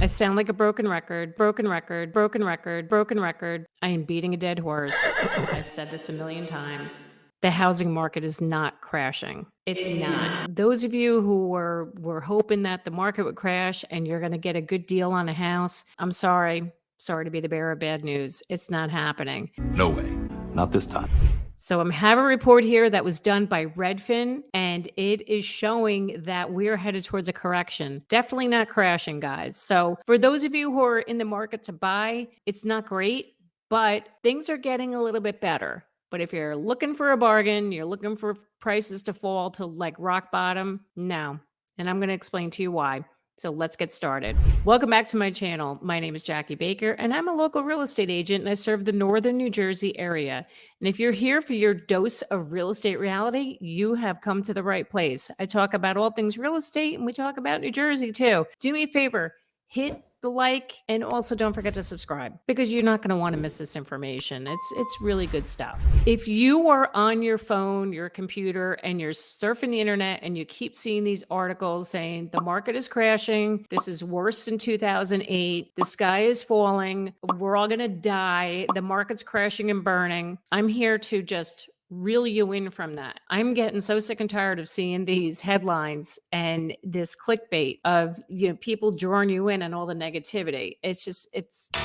I sound like a broken record, broken record, broken record, broken record. I am beating a dead horse. I've said this a million times. The housing market is not crashing. It's not. Those of you who were hoping that the market would crash and you're going to get a good deal on a house, I'm sorry. Sorry to be the bearer of bad news. It's not happening. No way. Not this time. So I have a report here that was done by Redfin, and it is showing that we're headed towards a correction. Definitely not crashing, guys. So for those of you who are in the market to buy, it's not great, but things are getting a little bit better. But if you're looking for a bargain, you're looking for prices to fall to like rock bottom, no. And I'm going to explain to you why. So let's get started. Welcome back to my channel. My name is Jackie Baker, and I'm a local real estate agent, and I serve the northern New Jersey area. And if you're here for your dose of real estate reality, you have come to the right place. I talk about all things real estate, and we talk about New Jersey too. Do me a favor, hit the like, and also don't forget to subscribe because you're not going to want to miss this information. It's really good stuff. If you are on your phone, your computer, and you're surfing the internet and you keep seeing these articles saying the market is crashing, this is worse than 2008, the sky is falling, we're all going to die, the market's crashing and burning, I'm here to just reel you in from that. I'm getting so sick and tired of seeing these headlines and this clickbait of people drawing you in on all the negativity. It's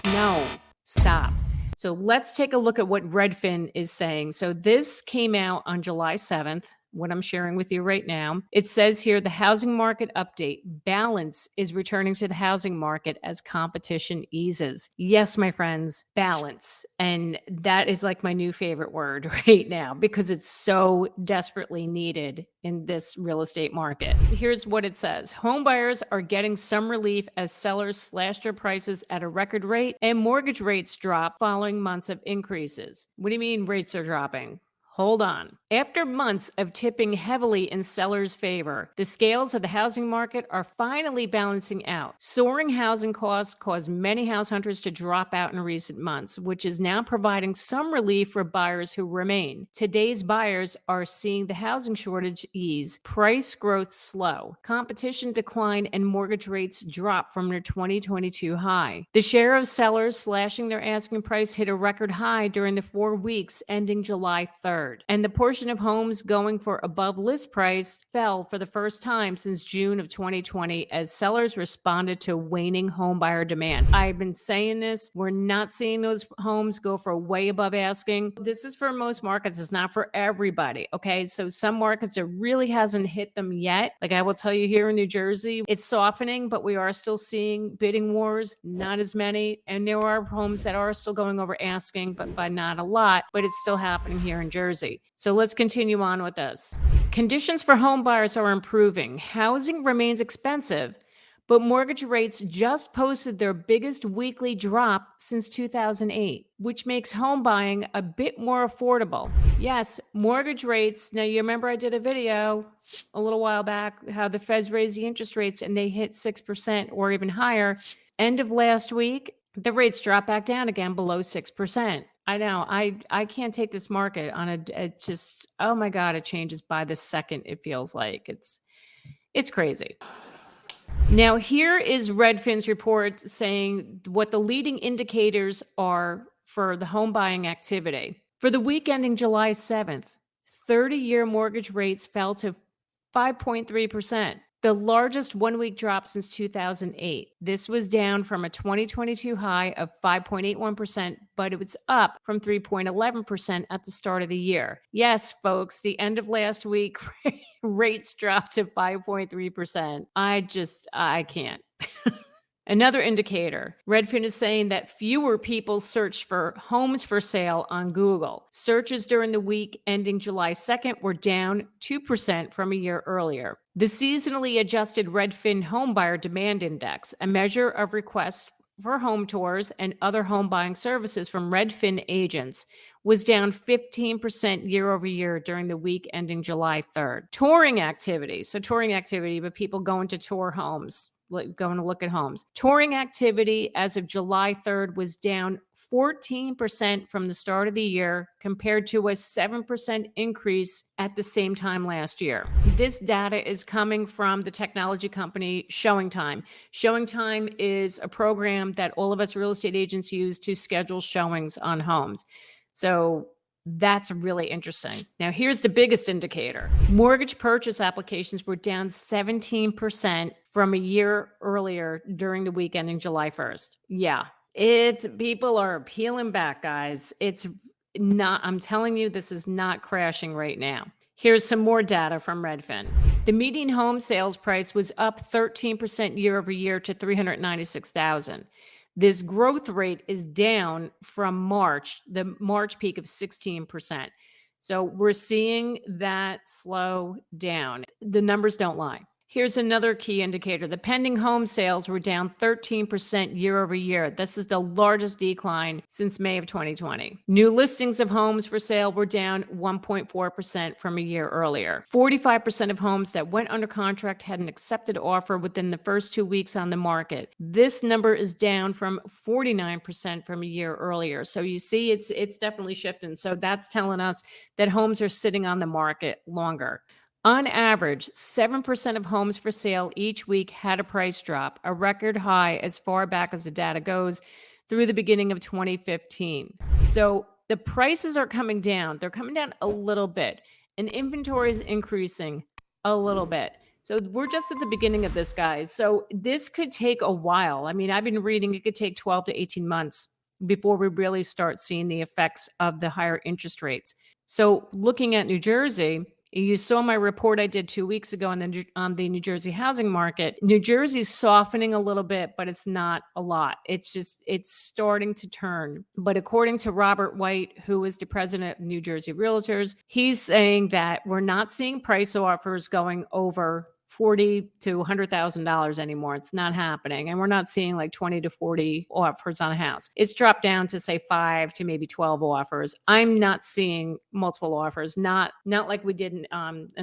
no, stop. So let's take a look at what Redfin is saying. So this came out on July 7th. What I'm sharing with you right now. It says here, the housing market update. Balance is returning to the housing market as competition eases. Yes, my friends, balance. And that is like my new favorite word right now because it's so desperately needed in this real estate market. Here's what it says. Home buyers are getting some relief as sellers slashed their prices at a record rate and mortgage rates drop following months of increases. What do you mean rates are dropping? Hold on. After months of tipping heavily in sellers' favor, the scales of the housing market are finally balancing out. Soaring housing costs caused many house hunters to drop out in recent months, which is now providing some relief for buyers who remain. Today's buyers are seeing the housing shortage ease, price growth slow, competition decline, and mortgage rates drop from their 2022 high. The share of sellers slashing their asking price hit a record high during the 4 weeks ending July 3rd. And the portion of homes going for above list price fell for the first time since June of 2020 as sellers responded to waning home buyer demand. I've been saying this. We're not seeing those homes go for way above asking. This is for most markets. It's not for everybody. Okay. So some markets, it really hasn't hit them yet. Like I will tell you here in New Jersey, it's softening, but we are still seeing bidding wars, not as many. And there are homes that are still going over asking, but by not a lot, but it's still happening here in Jersey. So let's continue on with this. Conditions for home buyers are improving. Housing remains expensive, but mortgage rates just posted their biggest weekly drop since 2008, which makes home buying a bit more affordable. Yes, mortgage rates. Now, you remember I did a video a little while back how the Feds raised the interest rates and they hit 6% or even higher. End of last week, the rates dropped back down again below 6%. I know. I can't take this market on it just, oh my God, it changes by the second, it feels like. It's crazy. Now, here is Redfin's report saying what the leading indicators are for the home buying activity. For the week ending July 7th, 30-year mortgage rates fell to 5.3%. The largest 1-week drop since 2008. This was down from a 2022 high of 5.81%, but it was up from 3.11% at the start of the year. Yes, folks, the end of last week, rates dropped to 5.3%. I can't. Another indicator, Redfin is saying that fewer people searched for homes for sale on Google. Searches during the week ending July 2nd were down 2% from a year earlier. The seasonally adjusted Redfin Home Buyer Demand Index, a measure of requests for home tours and other home buying services from Redfin agents, was down 15% year over year during the week ending July 3rd. Touring activity, but people going to tour homes. going to look at homes. Touring activity as of July 3rd was down 14% from the start of the year compared to a 7% increase at the same time last year. This data is coming from the technology company ShowingTime. ShowingTime is a program that all of us real estate agents use to schedule showings on homes. So that's really interesting. Now, here's the biggest indicator. Mortgage purchase applications were down 17% from a year earlier during the week ending July 1st. Yeah, people are peeling back, guys. It's not, I'm telling you, this is not crashing right now. Here's some more data from Redfin. The median home sales price was up 13% year over year to $396,000. This growth rate is down from March, the March peak of 16%. So we're seeing that slow down. The numbers don't lie. Here's another key indicator. The pending home sales were down 13% year over year. This is the largest decline since May of 2020. New listings of homes for sale were down 1.4% from a year earlier. 45% of homes that went under contract had an accepted offer within the first 2 weeks on the market. This number is down from 49% from a year earlier. So you see, it's definitely shifting. So that's telling us that homes are sitting on the market longer. On average, 7% of homes for sale each week had a price drop, a record high as far back as the data goes through the beginning of 2015. So the prices are coming down. They're coming down a little bit, and inventory is increasing a little bit. So we're just at the beginning of this, guys. So this could take a while. I mean, I've been reading it could take 12 to 18 months before we really start seeing the effects of the higher interest rates. So looking at New Jersey, you saw my report I did 2 weeks ago on the New Jersey housing market. New Jersey's softening a little bit, but it's not a lot. It's starting to turn. But according to Robert White, who is the president of New Jersey Realtors, he's saying that we're not seeing price offers going over $40,000 to $100,000 anymore. It's not happening. And we're not seeing like 20 to 40 offers on a house. It's dropped down to say 5 to maybe 12 offers. I'm not seeing multiple offers, not like we did in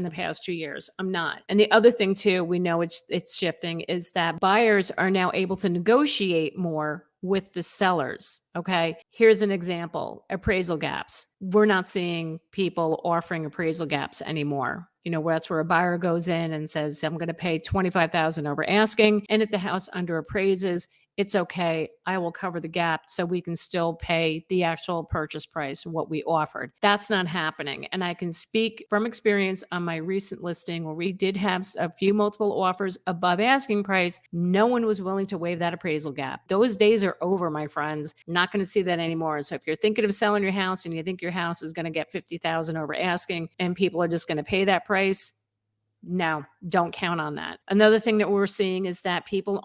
the past 2 years. I'm not. And the other thing too, we know it's shifting, is that buyers are now able to negotiate more with the sellers. Okay. Here's an example. Appraisal gaps. We're not seeing people offering appraisal gaps anymore. You know, that's where a buyer goes in and says, I'm going to pay $25,000 over asking. And if the house under appraises, it's okay. I will cover the gap so we can still pay the actual purchase price, what we offered. That's not happening. And I can speak from experience on my recent listing where we did have a few multiple offers above asking price. No one was willing to waive that appraisal gap. Those days are over, my friends. I'm not going to see that anymore. So if you're thinking of selling your house and you think your house is going to get $50,000 over asking and people are just going to pay that price, no, don't count on that. Another thing that we're seeing is that people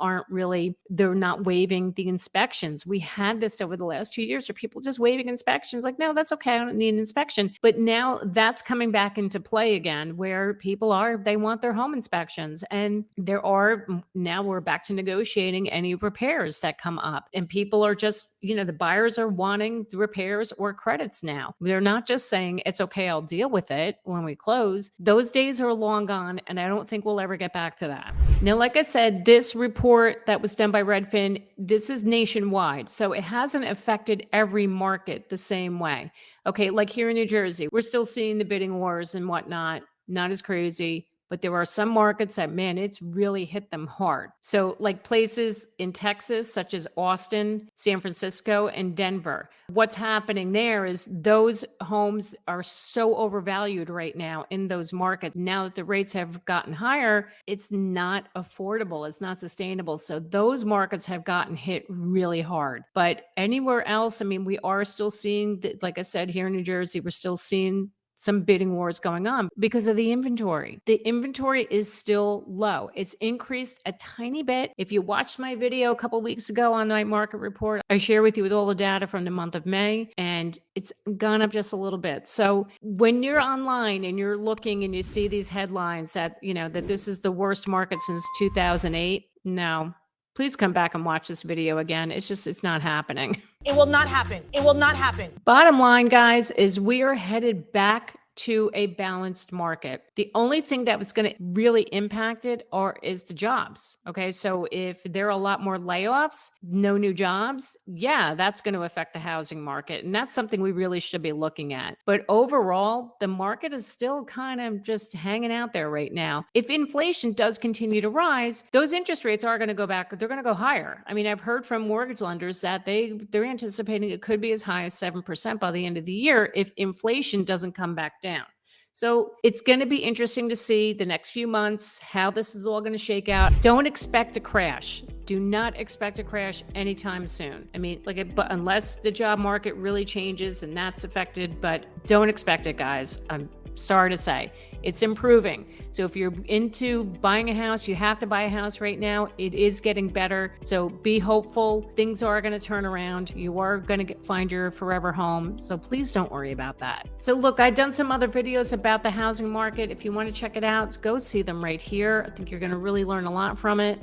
they're not waiving the inspections. We had this over the last 2 years where people just waiving inspections, like, no, that's okay, I don't need an inspection. But now that's coming back into play again, where they want their home inspections. And now we're back to negotiating any repairs that come up. And people are just, the buyers are wanting the repairs or credits now. They're not just saying, it's okay, I'll deal with it when we close. Those days are long gone. And I don't think we'll ever get back to that. Now, like I said, this report that was done by Redfin, this is nationwide. So it hasn't affected every market the same way. Okay, like here in New Jersey, we're still seeing the bidding wars and whatnot, not as crazy. But there are some markets that, man, it's really hit them hard. So like places in Texas, such as Austin, San Francisco, and Denver. What's happening there is those homes are so overvalued right now in those markets. Now that the rates have gotten higher, it's not affordable. It's not sustainable. So those markets have gotten hit really hard. But anywhere else, I mean, we are still seeing, like I said, here in New Jersey, we're still seeing some bidding wars going on because of the inventory. The inventory is still low. It's increased a tiny bit. If you watched my video a couple weeks ago on my market report, I share with you with all the data from the month of May, and it's gone up just a little bit. So when you're online and you're looking and you see these headlines that, that this is the worst market since 2008, no. Please come back and watch this video again. It's not happening. It will not happen. It will not happen. Bottom line, guys, is we are headed back to a balanced market. The only thing that was going to really impact it is the jobs. Okay. So if there are a lot more layoffs, no new jobs, yeah, that's going to affect the housing market. And that's something we really should be looking at. But overall, the market is still kind of just hanging out there right now. If inflation does continue to rise, those interest rates are going to go back. They're going to go higher. I mean, I've heard from mortgage lenders that they're anticipating it could be as high as 7% by the end of the year if inflation doesn't come back down. So it's going to be interesting to see the next few months how this is all going to shake out. Don't expect a crash. Do not expect a crash anytime soon. I mean, but unless the job market really changes and that's affected, but don't expect it, guys. I'm sorry to say. It's improving. So if you're into buying a house, you have to buy a house right now. It is getting better. So be hopeful. Things are going to turn around. You are going to find your forever home. So please don't worry about that. So look, I've done some other videos about the housing market. If you want to check it out, go see them right here. I think you're going to really learn a lot from it.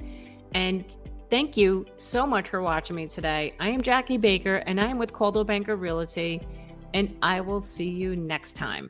And thank you so much for watching me today. I am Jackie Baker and I am with Coldwell Banker Realty, and I will see you next time.